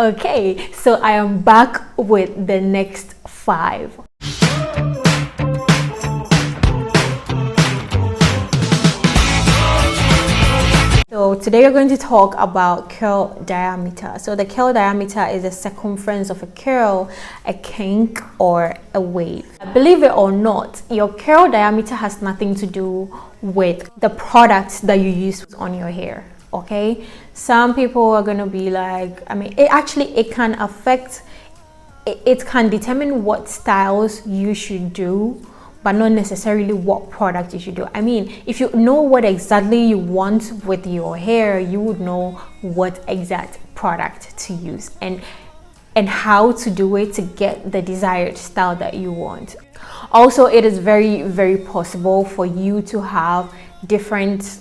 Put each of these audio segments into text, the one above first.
Okay, so I am back with the next 5. So today we're going to talk about curl diameter. So the curl diameter is the circumference of a curl, a kink, or a wave. Believe it or not, your curl diameter has nothing to do with the products that you use on your hair. Okay, some people are going to be like, I mean, it can affect, it can determine what styles you should do, but not necessarily what product you should do. I mean, if you know what exactly you want with your hair, you would know what exact product to use and how to do it to get the desired style that you want. Also, it is very, very possible for you to have different,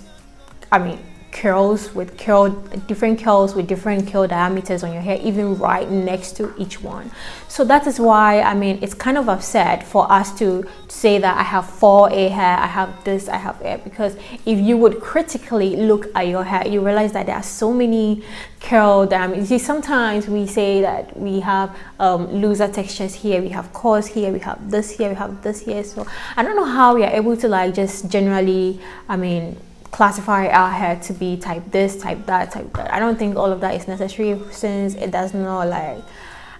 different curls with different curl diameters on your hair, even right next to each one. So that is why, I mean, it's kind of upset for us to say that I have 4A hair, I have this, I have hair, because if you would critically look at your hair, you realize that there are so many curl diameters. You see, sometimes we say that we have looser textures here, we have coarse here, we have this here, we have this here. So I don't know how we are able to like just generally, classify our hair to be type this, type that, type that. I don't think all of that is necessary, since it does not like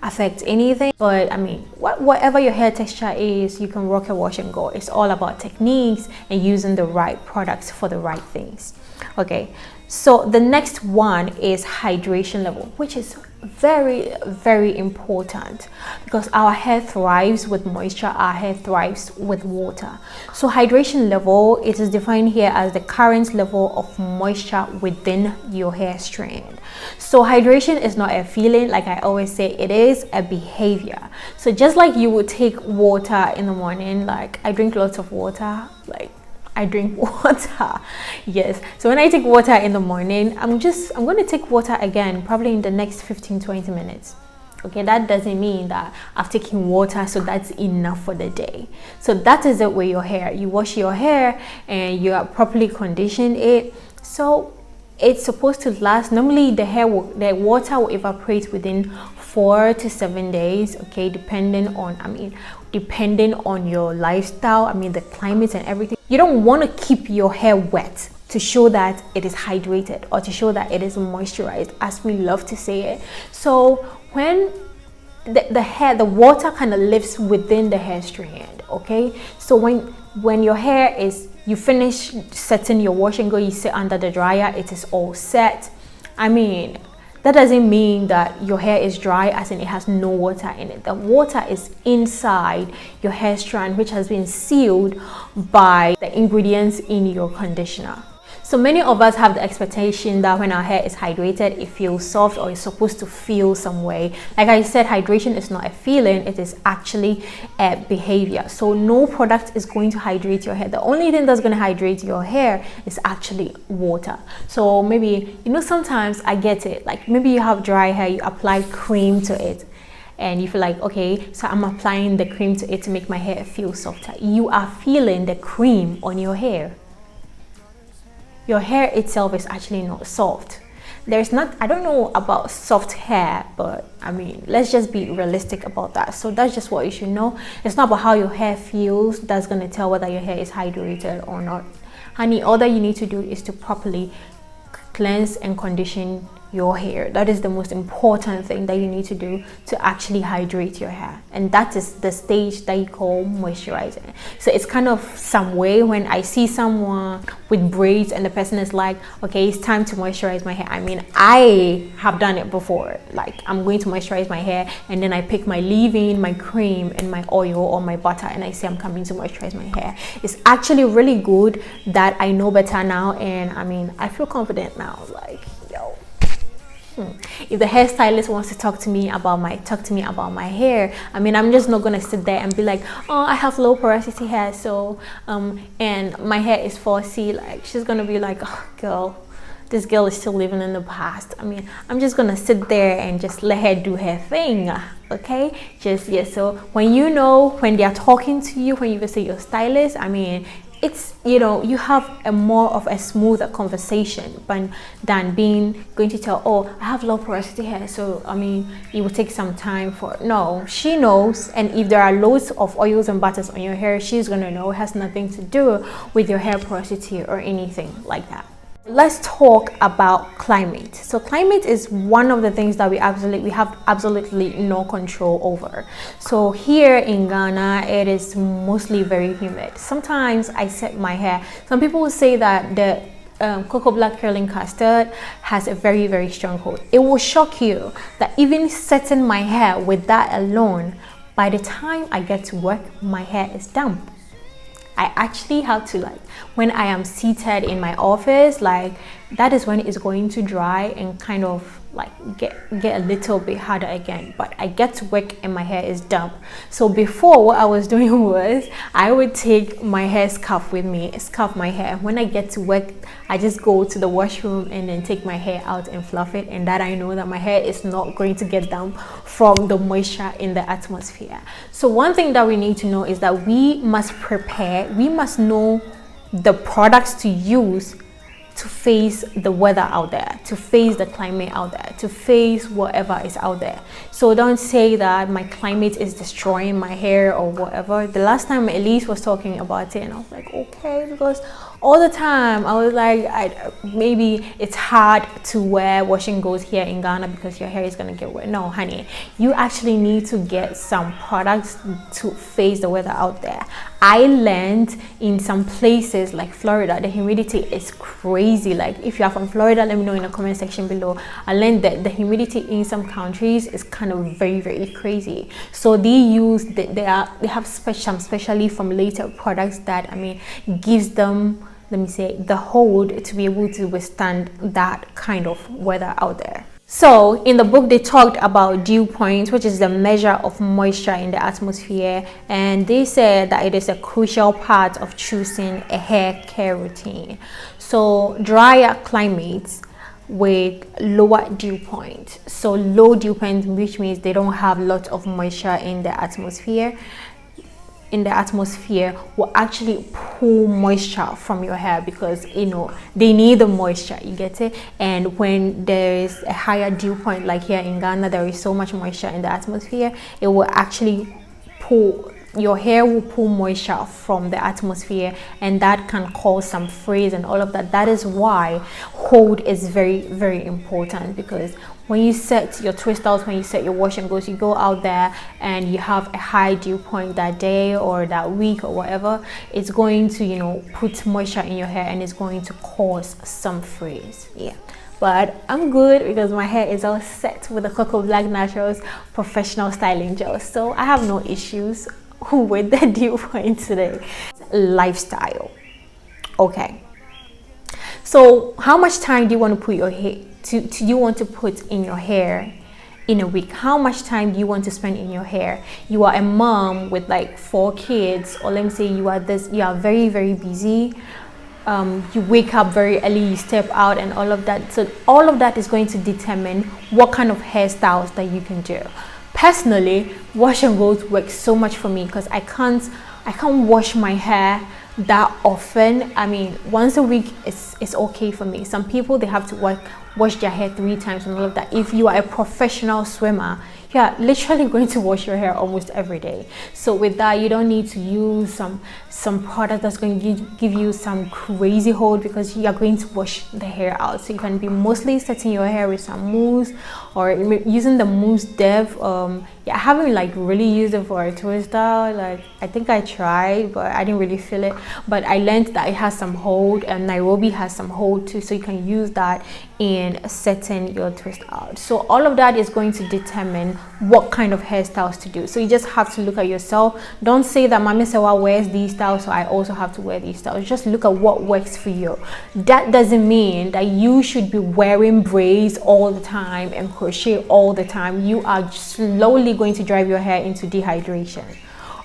affect anything. But I mean, whatever your hair texture is, you can rock a wash and go. It's all about techniques and using the right products for the right things. Okay, so the next one is hydration level, which is very, very important, because our hair thrives with moisture, our hair thrives with water. So hydration level, it is defined here as the current level of moisture within your hair strand. So hydration is not a feeling, like I always say, it is a behavior. So just like you would take water in the morning, like I drink lots of water, like I drink water. Yes, so when I take water in the morning, I'm going to take water again probably in the next 15-20 minutes. Okay, that doesn't mean that I've taken water, so that's enough for the day. So that is it with your hair. You wash your hair and you are properly conditioned it, so it's supposed to last. Normally the water will evaporate within 4 to 7 days, okay, depending on your lifestyle, the climate and everything. You don't want to keep your hair wet to show that it is hydrated or to show that it is moisturized, as we love to say it. So when the water kind of lives within the hair strand, okay? So when your hair is, you finish setting your wash and go, you sit under the dryer, it is all set. That doesn't mean that your hair is dry, as in it has no water in it. The water is inside your hair strand, which has been sealed by the ingredients in your conditioner. So many of us have the expectation that when our hair is hydrated, it feels soft, or it's supposed to feel some way. Like I said, hydration is not a feeling, it is actually a behavior. So no product is going to hydrate your hair. The only thing that's going to hydrate your hair is actually water. So maybe, sometimes I get it, like maybe you have dry hair, you apply cream to it, and you feel like, okay, so I'm applying the cream to it to make my hair feel softer. You are feeling the cream on your hair. Your hair itself is actually not soft. I don't know about soft hair, but let's just be realistic about that. So that's just what you should know. It's not about how your hair feels that's going to tell whether your hair is hydrated or not. Honey, all that you need to do is to properly cleanse and condition your hair. That is the most important thing that you need to do to actually hydrate your hair, and that is the stage that you call moisturizing. So it's kind of some way when I see someone with braids and the person is like, okay, it's time to moisturize my hair. I have done it before. Like, I'm going to moisturize my hair, and then I pick my leave-in, my cream, and my oil or my butter, and I say I'm coming to moisturize my hair. It's actually really good that I know better now, and I feel confident now. Like, yo, if the hairstylist wants to talk to me about my hair, I'm just not gonna sit there and be like, oh, I have low porosity hair, so and my hair is 4C. Like, she's gonna be like, oh girl, this girl is still living in the past. I'm just gonna sit there and just let her do her thing. Okay, so when they are talking to you, when you visit your stylist, it's, you know, you have a more of a smoother conversation than going to tell, oh, I have low porosity hair, so I mean it will take some time for. No, she knows. And if there are loads of oils and butters on your hair, she's gonna know. It has nothing to do with your hair porosity or anything like that. Let's talk about climate. So climate is one of the things that we have absolutely no control over. So here in Ghana, it is mostly very humid. Sometimes I set my hair. Some people will say that the cocoa black curling custard has a very, very strong hold. It will shock you that even setting my hair with that alone, by the time I get to work, my hair is damp. I actually have to, like, when I am seated in my office, like, that is when it's going to dry and kind of like get a little bit harder again. But I get to work and my hair is damp. So before, what I was doing was I would take my hair scarf with me, scarf my hair. When I get to work, I just go to the washroom and then take my hair out and fluff it, and that I know that my hair is not going to get damp from the moisture in the atmosphere. So one thing that we need to know is that we must prepare, we must know the products to use to face the weather out there, to face the climate out there, to face whatever is out there. So don't say that my climate is destroying my hair or whatever. The last time Elise was talking about it, and I was like, okay, because all the time I was like, maybe it's hard to wear wash and goes here in Ghana because your hair is gonna get wet. No, honey, you actually need to get some products to face the weather out there. I learned in some places like Florida, the humidity is crazy. Like, if you are from Florida, let me know in the comment section below. I learned that the humidity in some countries is kind of very, very crazy. So they have some specially formulated products that, I mean, gives them, let me say, the hold to be able to withstand that kind of weather out there. So in the book, they talked about dew point, which is the measure of moisture in the atmosphere, and they said that it is a crucial part of choosing a hair care routine. So drier climates with lower dew point, so low dew point, which means they don't have lots of moisture in the atmosphere, will actually pull moisture from your hair, because, you know, they need the moisture, you get it. And when there is a higher dew point, like here in Ghana, there is so much moisture in the atmosphere, it will actually pull, your hair will pull moisture from the atmosphere, and that can cause some frizz and all of that. That is why hold is very, very important, because when you set your twist outs, when you set your wash and goes, you go out there and you have a high dew point that day or that week or whatever, it's going to, you know, put moisture in your hair and it's going to cause some frizz. Yeah, but I'm good because my hair is all set with the Cocoa Black Naturals professional styling gel, so I have no issues with the dew point today. Lifestyle. Okay, so how much time do you want to put your hair you want to put in your hair in a week? How much time do you want to spend in your hair? You are a mom with like 4 kids, or let me say you are very, very busy. You wake up very early, you step out and all of that. So all of that is going to determine what kind of hairstyles that you can do. Personally, wash and goes works so much for me because I can't wash my hair that often. I mean, once a week is okay for me. Some people, they have to wash their hair 3 times and all of that. If you are a professional swimmer, you're literally going to wash your hair almost every day. So with that, you don't need to use some product that's going to give you some crazy hold, because you are going to wash the hair out. So you can be mostly setting your hair with some mousse or using the mousse dev. Yeah, I haven't like really used it for a twister. Like, I think I tried, but I didn't really feel it. But I learned that it has some hold, and Nairobi has some hold too, so you can use that in setting your twist out. So all of that is going to determine what kind of hairstyles to do. So you just have to look at yourself. Don't say that Mami Sewa wears these styles, so I also have to wear these styles. Just look at what works for you. That doesn't mean that you should be wearing braids all the time and crochet all the time. You are slowly going to drive your hair into dehydration.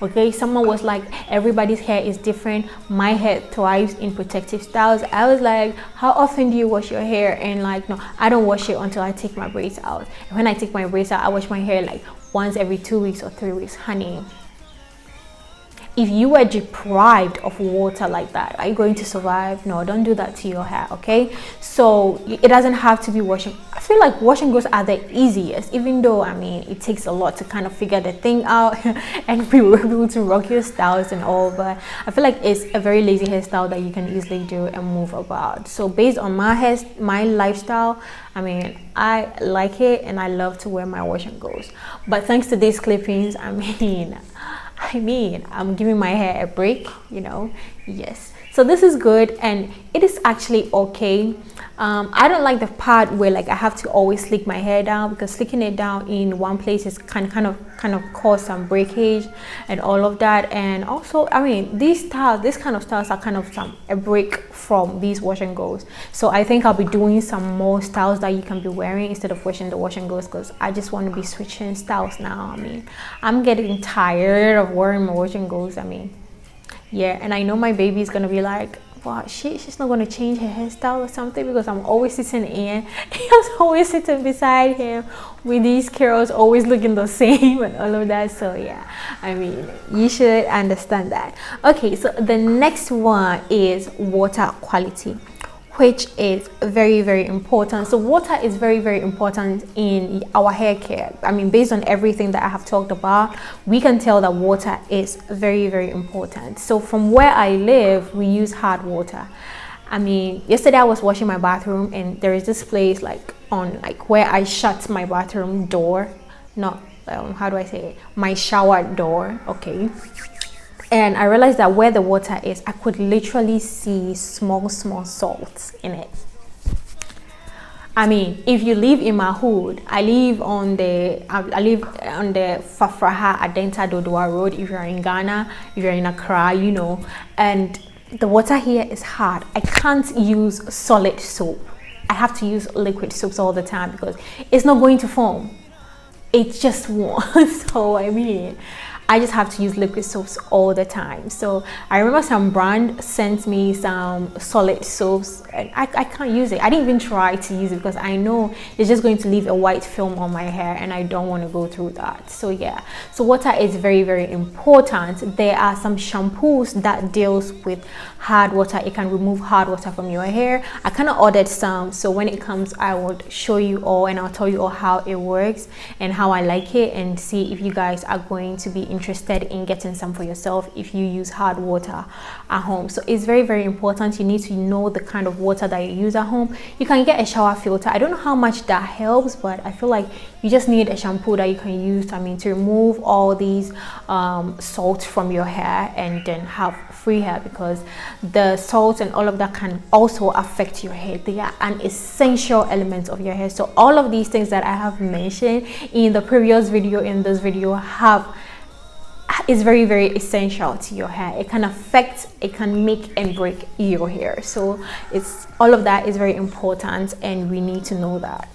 Okay, someone was like, everybody's hair is different. My hair thrives in protective styles. I was like, how often do you wash your hair? And like, no, I don't wash it until I take my braids out. And when I take my braids out, I wash my hair like once every 2 weeks or 3 weeks. Honey, if you were deprived of water like that, are you going to survive? No, don't do that to your hair, okay? So it doesn't have to be washing. I feel like wash and goes are the easiest, even though, I mean, it takes a lot to kind of figure the thing out and be able to rock your styles and all, but I feel like it's a very lazy hairstyle that you can easily do and move about. So based on my lifestyle, I mean, I like it and I love to wear my wash and goes. But thanks to these clippings, I mean, I'm giving my hair a break, you know. Yes, so this is good and it is actually okay. I don't like the part where like I have to always slick my hair down, because slicking it down in one place is kind of cause some breakage and all of that. And also, I mean, this kind of styles are kind of a break from these wash and goes. So I think I'll be doing some more styles that you can be wearing instead of washing the wash and goes, because I just want to be switching styles now. I mean, I'm getting tired of wearing my wash and goes. I mean, yeah, and I know my baby is gonna be like, wow, she's not going to change her hairstyle or something, because I'm always sitting in. I was always sitting beside him with these curls, always looking the same and all of that. So yeah, I mean, you should understand that. Okay, so the next one is water quality, which is very, very important. So water is very, very important in our hair care. I mean, based on everything that I have talked about, we can tell that water is very, very important. So from where I live, we use hard water. I mean, yesterday I was washing my bathroom and there is this place like where I shut my bathroom door, not how do I say it, my shower door, okay. And I realized that where the water is, I could literally see small salts in it. I mean, if you live in my hood, I live on the Fafraha Adenta Dodua Road. If you're in Ghana, if you're in Accra, you know, and the water here is hard. I can't use solid soap. I have to use liquid soaps all the time because it's not going to foam. It just won't. So I mean, I just have to use liquid soaps all the time. So I remember some brand sent me some solid soaps and I can't use it. I didn't even try to use it because I know it's just going to leave a white film on my hair and I don't want to go through that. So yeah, so water is very, very important. There are some shampoos that deals with hard water. It can remove hard water from your hair. I kind of ordered some, so when it comes I would show you all and I'll tell you all how it works and how I like it, and see if you guys are going to be interested in getting some for yourself if you use hard water at home. So it's very, very important. You need to know the kind of water that you use at home. You can get a shower filter. I don't know how much that helps, but I feel like you just need a shampoo that you can use, I mean, to remove all these salt from your hair and then have free hair, because the salt and all of that can also affect your hair. They are an essential element of your hair. So all of these things that I have mentioned in the previous video, in this video, is very, very essential to your hair. It can affect, it can make and break your hair. So it's all of that is very important and we need to know that.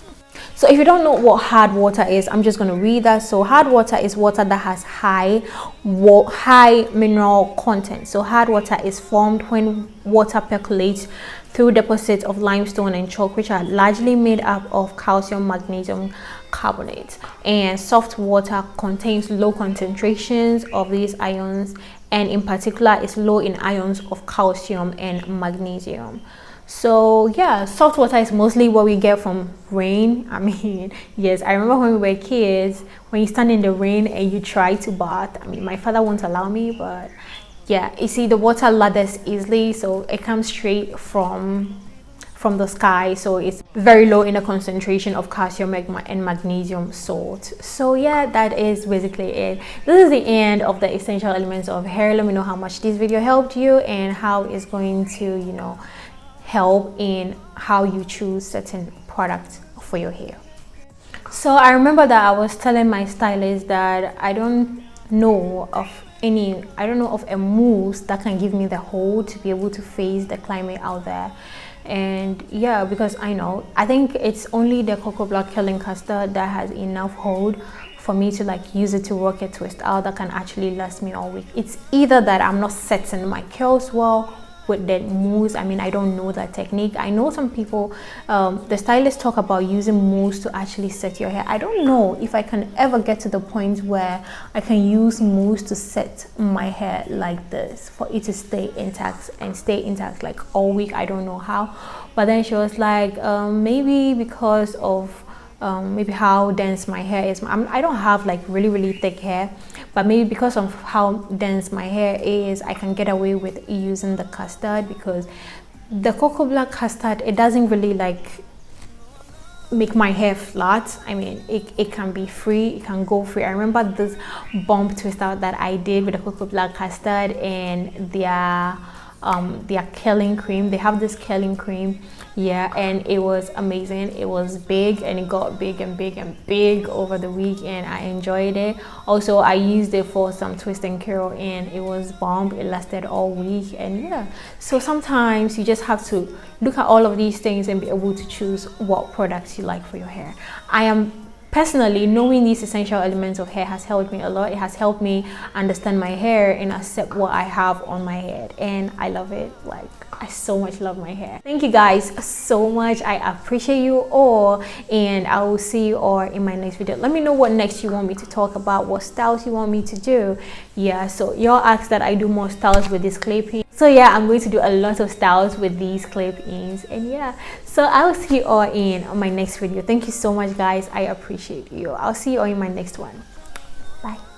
So if you don't know what hard water is, I'm just going to read that. So hard water is water that has high mineral content. So hard water is formed when water percolates through deposits of limestone and chalk, which are largely made up of calcium magnesium carbonate. And soft water contains low concentrations of these ions, and in particular is low in ions of calcium and magnesium. So yeah, salt water is mostly what we get from rain. I mean, yes, I remember when we were kids, when you stand in the rain and you try to bath. I mean, my father won't allow me, but yeah, you see the water lathers easily, so it comes straight from the sky, so it's very low in the concentration of calcium and magnesium salt. So yeah, that is basically it. This is the end of the essential elements of hair. Let me know how much this video helped you and how it's going to, you know, help in how you choose certain products for your hair. So I remember that I was telling my stylist that I don't know of a mousse that can give me the hold to be able to face the climate out there. And yeah, because I think it's only the Cocoa Black Curling Custard that has enough hold for me to like use it to work a twist out that can actually last me all week. It's either that I'm not setting my curls well with the mousse. I mean, I don't know that technique. I know some people, the stylists talk about using mousse to actually set your hair. I don't know if I can ever get to the point where I can use mousse to set my hair like this for it to stay intact and stay intact like all week. I don't know how. But then she was like, maybe because of maybe how dense my hair is. I don't have like really thick hair, but maybe because of how dense my hair is, I can get away with using the custard, because the cocoa black custard, it doesn't really like make my hair flat. I mean, it can be free, it can go free. I remember this bump twist out that I did with the cocoa black custard and their curling cream. They have this curling cream, yeah, and it was amazing. It was big, and it got big and big and big over the week, and I enjoyed it. Also, I used it for some twist and curl, and it was bomb. It lasted all week, and yeah. So sometimes you just have to look at all of these things and be able to choose what products you like for your hair. I am personally, knowing these essential elements of hair has helped me a lot. It has helped me understand my hair and accept what I have on my head, and I love it. Like, I so much love my hair. Thank you guys so much. I appreciate you all, and I will see you all in my next video. Let me know what next you want me to talk about, what styles you want me to do. Yeah, so y'all asked that I do more styles with this clip-in. So yeah, I'm going to do a lot of styles with these clip-ins, and yeah, so I'll see you all in my next video. Thank you so much guys, I appreciate you. I'll see you all in my next one. Bye.